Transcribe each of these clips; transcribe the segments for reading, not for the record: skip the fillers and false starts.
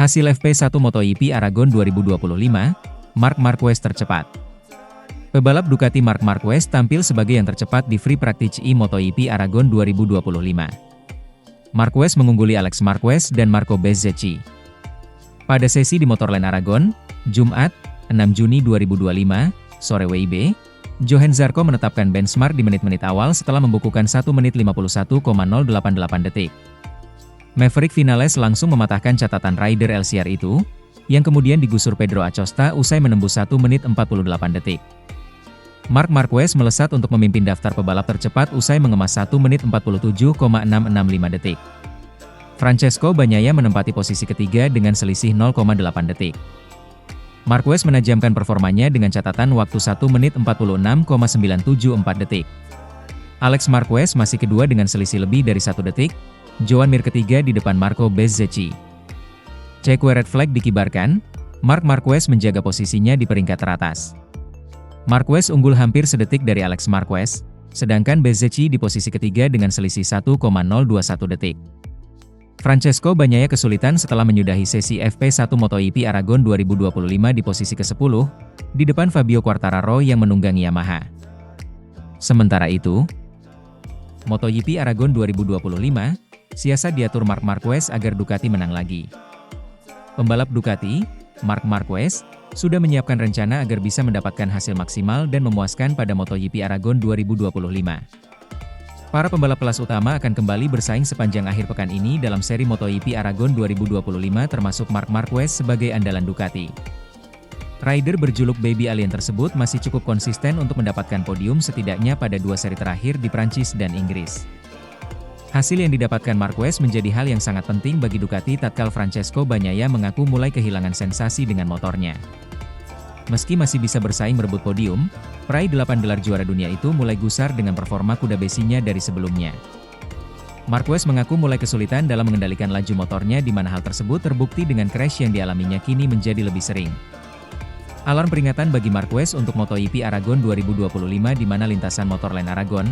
Hasil FP1 MotoGP Aragon 2025, Marc Marquez tercepat. Pebalap Ducati Marc Marquez tampil sebagai yang tercepat di Free Practice MotoGP Aragon 2025. Marquez mengungguli Alex Marquez dan Marco Bezzecchi. Pada sesi di Motorland Aragon, Jumat, 6 Juni 2025, sore WIB, Johann Zarco menetapkan benchmark di menit-menit awal setelah membukukan 1 menit 51,088 detik. Maverick Vinales langsung mematahkan catatan rider LCR itu, yang kemudian digusur Pedro Acosta usai menembus 1 menit 48 detik. Marc Marquez melesat untuk memimpin daftar pebalap tercepat usai mengemas 1 menit 47,665 detik. Francesco Bagnaia menempati posisi ketiga dengan selisih 0,8 detik. Marquez menajamkan performanya dengan catatan waktu 1 menit 46,974 detik. Alex Marquez masih kedua dengan selisih lebih dari 1 detik, Joan Mir ketiga di depan Marco Bezzecchi. Cekue red flag dikibarkan, Marc Marquez menjaga posisinya di peringkat teratas. Marquez unggul hampir sedetik dari Alex Marquez, sedangkan Bezzecchi di posisi ketiga dengan selisih 1,021 detik. Francesco Bagnaia kesulitan setelah menyudahi sesi FP1 MotoGP Aragon 2025 di posisi ke-10, di depan Fabio Quartararo yang menunggangi Yamaha. Sementara itu, MotoGP Aragon 2025, siasat diatur Marc Marquez agar Ducati menang lagi. Pembalap Ducati, Marc Marquez, sudah menyiapkan rencana agar bisa mendapatkan hasil maksimal dan memuaskan pada MotoGP Aragon 2025. Para pembalap kelas utama akan kembali bersaing sepanjang akhir pekan ini dalam seri MotoGP Aragon 2025 termasuk Marc Marquez sebagai andalan Ducati. Rider berjuluk Baby Alien tersebut masih cukup konsisten untuk mendapatkan podium setidaknya pada 2 seri terakhir di Prancis dan Inggris. Hasil yang didapatkan Marquez menjadi hal yang sangat penting bagi Ducati tatkala Francesco Bagnaia mengaku mulai kehilangan sensasi dengan motornya. Meski masih bisa bersaing merebut podium, peraih 8 gelar juara dunia itu mulai gusar dengan performa kuda besinya dari sebelumnya. Marquez mengaku mulai kesulitan dalam mengendalikan laju motornya di mana hal tersebut terbukti dengan crash yang dialaminya kini menjadi lebih sering. Alarm peringatan bagi Marquez untuk MotoGP Aragon 2025 di mana lintasan Motorland Aragon,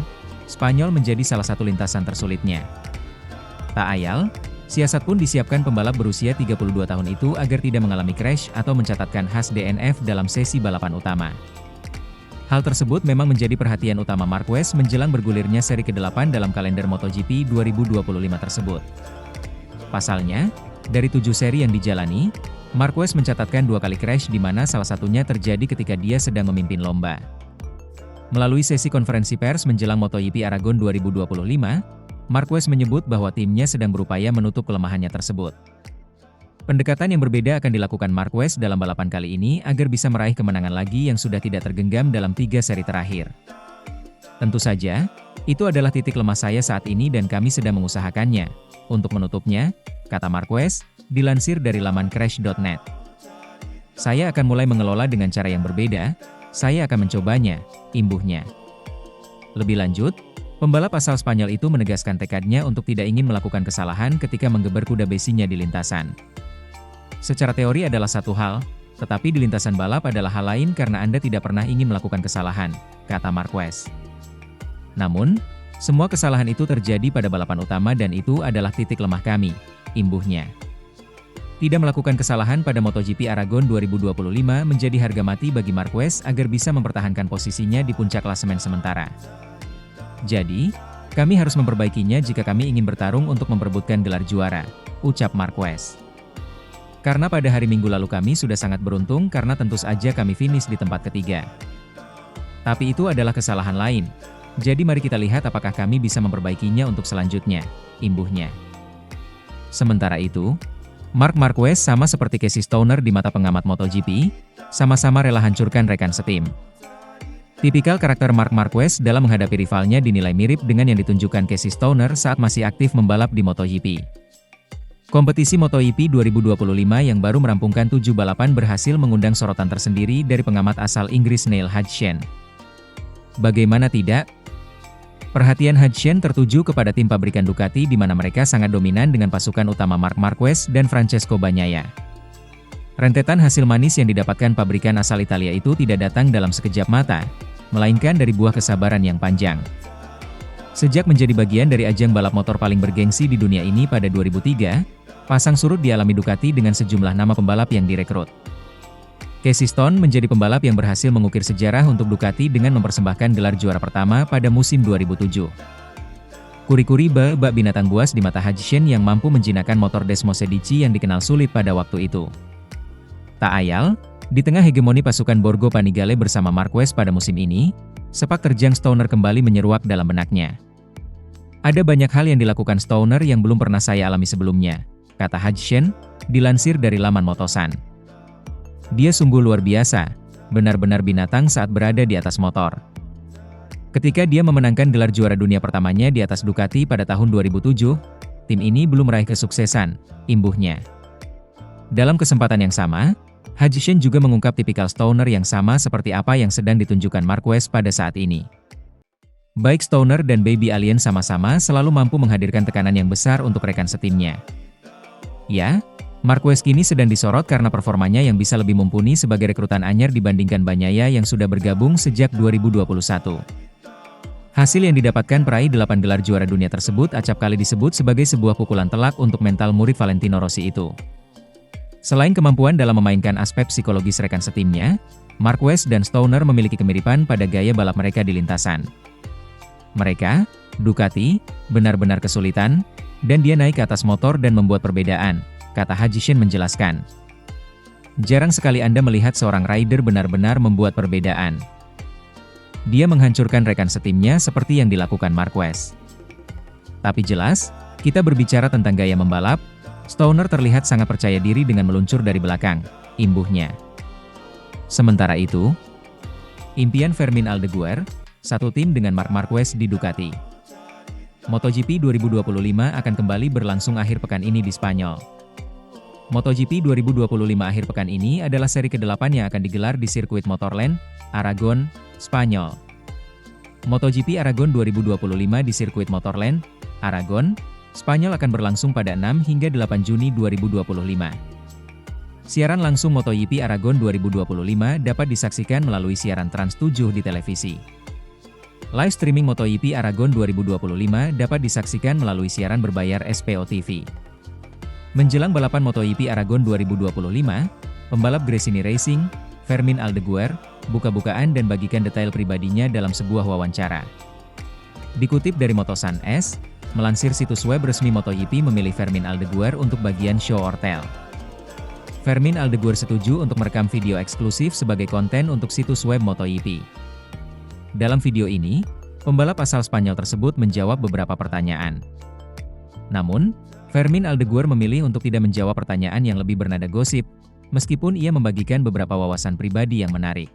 Spanyol menjadi salah satu lintasan tersulitnya. Tak ayal, siasat pun disiapkan pembalap berusia 32 tahun itu agar tidak mengalami crash atau mencatatkan khas DNF dalam sesi balapan utama. Hal tersebut memang menjadi perhatian utama Marquez menjelang bergulirnya seri ke-8 dalam kalender MotoGP 2025 tersebut. Pasalnya, dari 7 seri yang dijalani, Marquez mencatatkan 2 kali crash di mana salah satunya terjadi ketika dia sedang memimpin lomba. Melalui sesi konferensi pers menjelang MotoGP Aragon 2025, Marquez menyebut bahwa timnya sedang berupaya menutup kelemahannya tersebut. Pendekatan yang berbeda akan dilakukan Marquez dalam balapan kali ini agar bisa meraih kemenangan lagi yang sudah tidak tergenggam dalam 3 seri terakhir. Tentu saja, itu adalah titik lemah saya saat ini dan kami sedang mengusahakannya. Untuk menutupnya, kata Marquez, dilansir dari laman Crash.net. Saya akan mulai mengelola dengan cara yang berbeda, saya akan mencobanya, imbuhnya. Lebih lanjut, pembalap asal Spanyol itu menegaskan tekadnya untuk tidak ingin melakukan kesalahan ketika menggeber kuda besinya di lintasan. Secara teori adalah satu hal, tetapi di lintasan balap adalah hal lain karena Anda tidak pernah ingin melakukan kesalahan, kata Marquez. Namun, semua kesalahan itu terjadi pada balapan utama dan itu adalah titik lemah kami, imbuhnya. Tidak melakukan kesalahan pada MotoGP Aragon 2025 menjadi harga mati bagi Marquez agar bisa mempertahankan posisinya di puncak klasemen sementara. Jadi, kami harus memperbaikinya jika kami ingin bertarung untuk memperebutkan gelar juara, ucap Marquez. Karena pada hari Minggu lalu kami sudah sangat beruntung karena tentu saja kami finish di tempat ketiga. Tapi itu adalah kesalahan lain. Jadi mari kita lihat apakah kami bisa memperbaikinya untuk selanjutnya, imbuhnya. Sementara itu, Marc Marquez sama seperti Casey Stoner di mata pengamat MotoGP, sama-sama rela hancurkan rekan setim. Tipikal karakter Marc Marquez dalam menghadapi rivalnya dinilai mirip dengan yang ditunjukkan Casey Stoner saat masih aktif membalap di MotoGP. Kompetisi MotoGP 2025 yang baru merampungkan 7 balapan berhasil mengundang sorotan tersendiri dari pengamat asal Inggris Neil Hodgson. Bagaimana tidak? Perhatian Hodgson tertuju kepada tim pabrikan Ducati di mana mereka sangat dominan dengan pasukan utama Marc Marquez dan Francesco Bagnaia. Rentetan hasil manis yang didapatkan pabrikan asal Italia itu tidak datang dalam sekejap mata, melainkan dari buah kesabaran yang panjang. Sejak menjadi bagian dari ajang balap motor paling bergengsi di dunia ini pada 2003, Pasang surut dialami Ducati dengan sejumlah nama pembalap yang direkrut. Casey Stoner menjadi pembalap yang berhasil mengukir sejarah untuk Ducati dengan mempersembahkan gelar juara pertama pada musim 2007. Kuri-kuri bak binatang buas di mata Hajisen yang mampu menjinakkan motor Desmos Edici yang dikenal sulit pada waktu itu. Tak ayal, di tengah hegemoni pasukan Borgo Panigale bersama Marquez pada musim ini, sepak terjang Stoner kembali menyeruak dalam benaknya. Ada banyak hal yang dilakukan Stoner yang belum pernah saya alami sebelumnya, kata Hajisen, dilansir dari laman Motosan. Dia sungguh luar biasa, benar-benar binatang saat berada di atas motor. Ketika dia memenangkan gelar juara dunia pertamanya di atas Ducati pada tahun 2007, tim ini belum meraih kesuksesan, imbuhnya. Dalam kesempatan yang sama, Hajisen juga mengungkap tipikal Stoner yang sama seperti apa yang sedang ditunjukkan Marquez pada saat ini. Baik Stoner dan Baby Alien sama-sama selalu mampu menghadirkan tekanan yang besar untuk rekan setimnya. Ya, Marquez kini sedang disorot karena performanya yang bisa lebih mumpuni sebagai rekrutan anyar dibandingkan Bagnaia yang sudah bergabung sejak 2021. Hasil yang didapatkan peraih 8 gelar juara dunia tersebut acap kali disebut sebagai sebuah pukulan telak untuk mental murid Valentino Rossi itu. Selain kemampuan dalam memainkan aspek psikologis rekan setimnya, Marquez dan Stoner memiliki kemiripan pada gaya balap mereka di lintasan. Mereka, Ducati, benar-benar kesulitan, dan dia naik ke atas motor dan membuat perbedaan, kata Hajisen menjelaskan. Jarang sekali Anda melihat seorang rider benar-benar membuat perbedaan. Dia menghancurkan rekan setimnya seperti yang dilakukan Marquez. Tapi jelas, kita berbicara tentang gaya membalap, Stoner terlihat sangat percaya diri dengan meluncur dari belakang, imbuhnya. Sementara itu, impian Fermin Aldeguer, satu tim dengan Marc Marquez di Ducati. MotoGP 2025 akan kembali berlangsung akhir pekan ini di Spanyol. MotoGP 2025 akhir pekan ini adalah seri ke-8 yang akan digelar di sirkuit Motorland, Aragon, Spanyol. MotoGP Aragon 2025 di sirkuit Motorland, Aragon, Spanyol akan berlangsung pada 6 hingga 8 Juni 2025. Siaran langsung MotoGP Aragon 2025 dapat disaksikan melalui siaran Trans 7 di televisi. Live streaming MotoGP Aragon 2025 dapat disaksikan melalui siaran berbayar SPO TV. Menjelang balapan MotoGP Aragon 2025, pembalap Gresini Racing, Fermin Aldeguer, buka-bukaan dan bagikan detail pribadinya dalam sebuah wawancara. Dikutip dari Motosan S, melansir situs web resmi MotoGP memilih Fermin Aldeguer untuk bagian show or tell. Fermin Aldeguer setuju untuk merekam video eksklusif sebagai konten untuk situs web MotoGP. Dalam video ini, pembalap asal Spanyol tersebut menjawab beberapa pertanyaan. Namun, Fermin Aldeguer memilih untuk tidak menjawab pertanyaan yang lebih bernada gosip, meskipun ia membagikan beberapa wawasan pribadi yang menarik.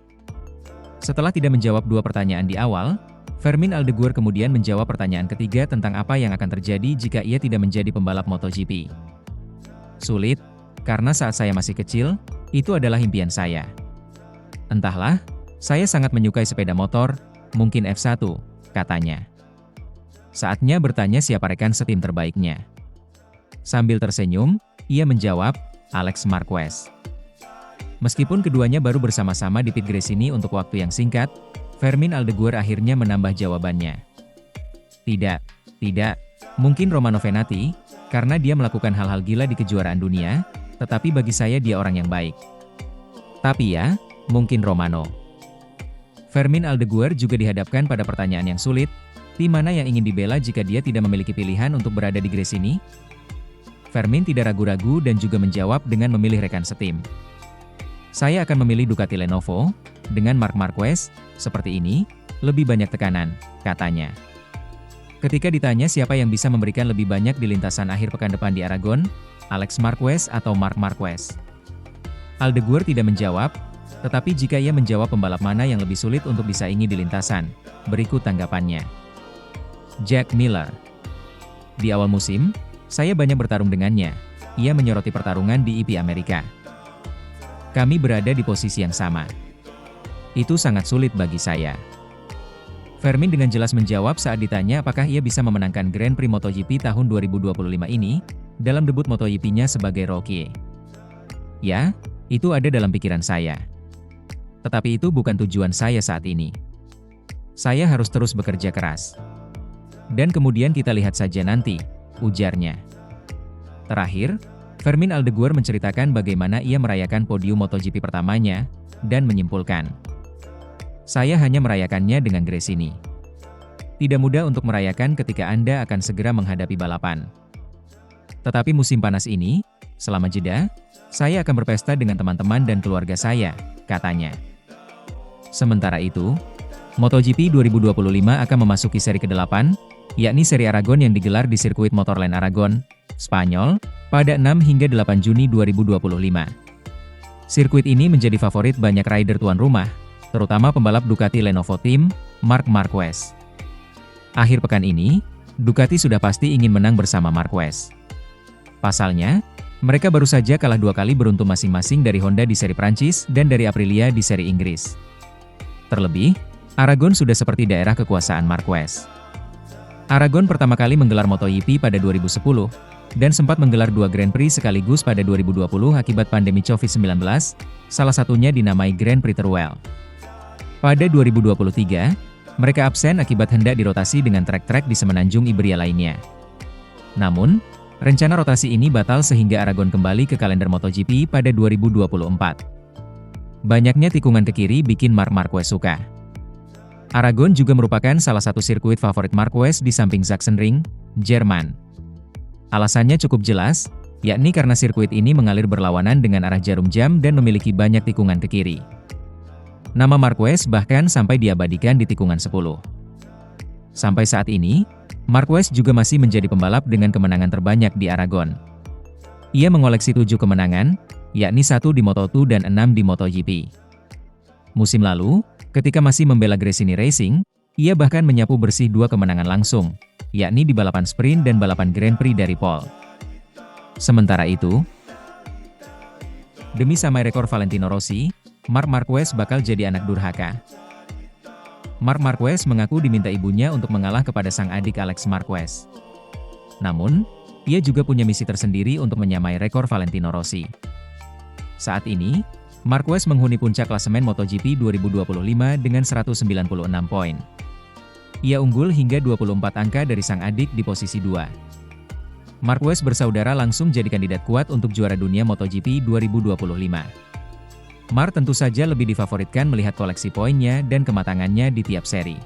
Setelah tidak menjawab 2 pertanyaan di awal, Fermin Aldeguer kemudian menjawab pertanyaan ketiga tentang apa yang akan terjadi jika ia tidak menjadi pembalap MotoGP. Sulit, karena saat saya masih kecil, itu adalah impian saya. Entahlah, saya sangat menyukai sepeda motor, mungkin F1, katanya. Saatnya bertanya siapa rekan setim terbaiknya. Sambil tersenyum, ia menjawab, Alex Marquez. Meskipun keduanya baru bersama-sama di pit Gresini untuk waktu yang singkat, Fermin Aldeguer akhirnya menambah jawabannya. Tidak, mungkin Romano Venati, karena dia melakukan hal-hal gila di kejuaraan dunia, tetapi bagi saya dia orang yang baik. Tapi ya, mungkin Romano. Fermin Aldeguer juga dihadapkan pada pertanyaan yang sulit, tim mana yang ingin dibela jika dia tidak memiliki pilihan untuk berada di Gresini? Fermin tidak ragu-ragu dan juga menjawab dengan memilih rekan setim. Saya akan memilih Ducati Lenovo, dengan Marc Marquez, seperti ini, lebih banyak tekanan, katanya. Ketika ditanya siapa yang bisa memberikan lebih banyak di lintasan akhir pekan depan di Aragon, Alex Marquez atau Marc Marquez? Aldeguer tidak menjawab, tetapi jika ia menjawab pembalap mana yang lebih sulit untuk disaingi di lintasan, berikut tanggapannya. Jack Miller. Di awal musim, saya banyak bertarung dengannya. Ia menyoroti pertarungan di IP Amerika. Kami berada di posisi yang sama. Itu sangat sulit bagi saya. Fermin dengan jelas menjawab saat ditanya apakah ia bisa memenangkan Grand Prix MotoGP tahun 2025 ini, dalam debut MotoGP-nya sebagai rookie. Ya, itu ada dalam pikiran saya. Tetapi itu bukan tujuan saya saat ini. Saya harus terus bekerja keras. Dan kemudian kita lihat saja nanti, ujarnya. Terakhir, Fermin Aldeguer menceritakan bagaimana ia merayakan podium MotoGP pertamanya, dan menyimpulkan, "Saya hanya merayakannya dengan grace ini. Tidak mudah untuk merayakan ketika Anda akan segera menghadapi balapan. Tetapi musim panas ini, selama jeda, saya akan berpesta dengan teman-teman dan keluarga saya," katanya. Sementara itu, MotoGP 2025 akan memasuki seri ke-8, yakni seri Aragon yang digelar di sirkuit Motorland Aragon, Spanyol, pada 6 hingga 8 Juni 2025. Sirkuit ini menjadi favorit banyak rider tuan rumah, terutama pembalap Ducati Lenovo Team, Marc Marquez. Akhir pekan ini, Ducati sudah pasti ingin menang bersama Marquez. Pasalnya, mereka baru saja kalah 2 kali beruntun masing-masing dari Honda di seri Prancis dan dari Aprilia di seri Inggris. Terlebih, Aragon sudah seperti daerah kekuasaan Marquez. Aragon pertama kali menggelar MotoGP pada 2010, dan sempat menggelar 2 Grand Prix sekaligus pada 2020 akibat pandemi COVID-19, salah satunya dinamai Grand Prix Teruel. Pada 2023, mereka absen akibat hendak dirotasi dengan trek-trek di semenanjung Iberia lainnya. Namun, rencana rotasi ini batal sehingga Aragon kembali ke kalender MotoGP pada 2024. Banyaknya tikungan ke kiri bikin Marc Marquez suka. Aragon juga merupakan salah satu sirkuit favorit Marquez di samping Sachsenring, Jerman. Alasannya cukup jelas, yakni karena sirkuit ini mengalir berlawanan dengan arah jarum jam dan memiliki banyak tikungan ke kiri. Nama Marquez bahkan sampai diabadikan di tikungan 10. Sampai saat ini, Marquez juga masih menjadi pembalap dengan kemenangan terbanyak di Aragon. Ia mengoleksi 7 kemenangan, yakni 1 di Moto2 dan 6 di MotoGP. Musim lalu, ketika masih membela Gresini Racing, ia bahkan menyapu bersih 2 kemenangan langsung, yakni di balapan sprint dan balapan Grand Prix dari pole. Sementara itu, demi samai rekor Valentino Rossi, Marc Marquez bakal jadi anak durhaka. Marc Marquez mengaku diminta ibunya untuk mengalah kepada sang adik Alex Marquez. Namun, ia juga punya misi tersendiri untuk menyamai rekor Valentino Rossi. Saat ini, Marquez menghuni puncak klasemen MotoGP 2025 dengan 196 poin. Ia unggul hingga 24 angka dari sang adik di posisi 2. Marquez bersaudara langsung jadi kandidat kuat untuk juara dunia MotoGP 2025. Marc tentu saja lebih difavoritkan melihat koleksi poinnya dan kematangannya di tiap seri.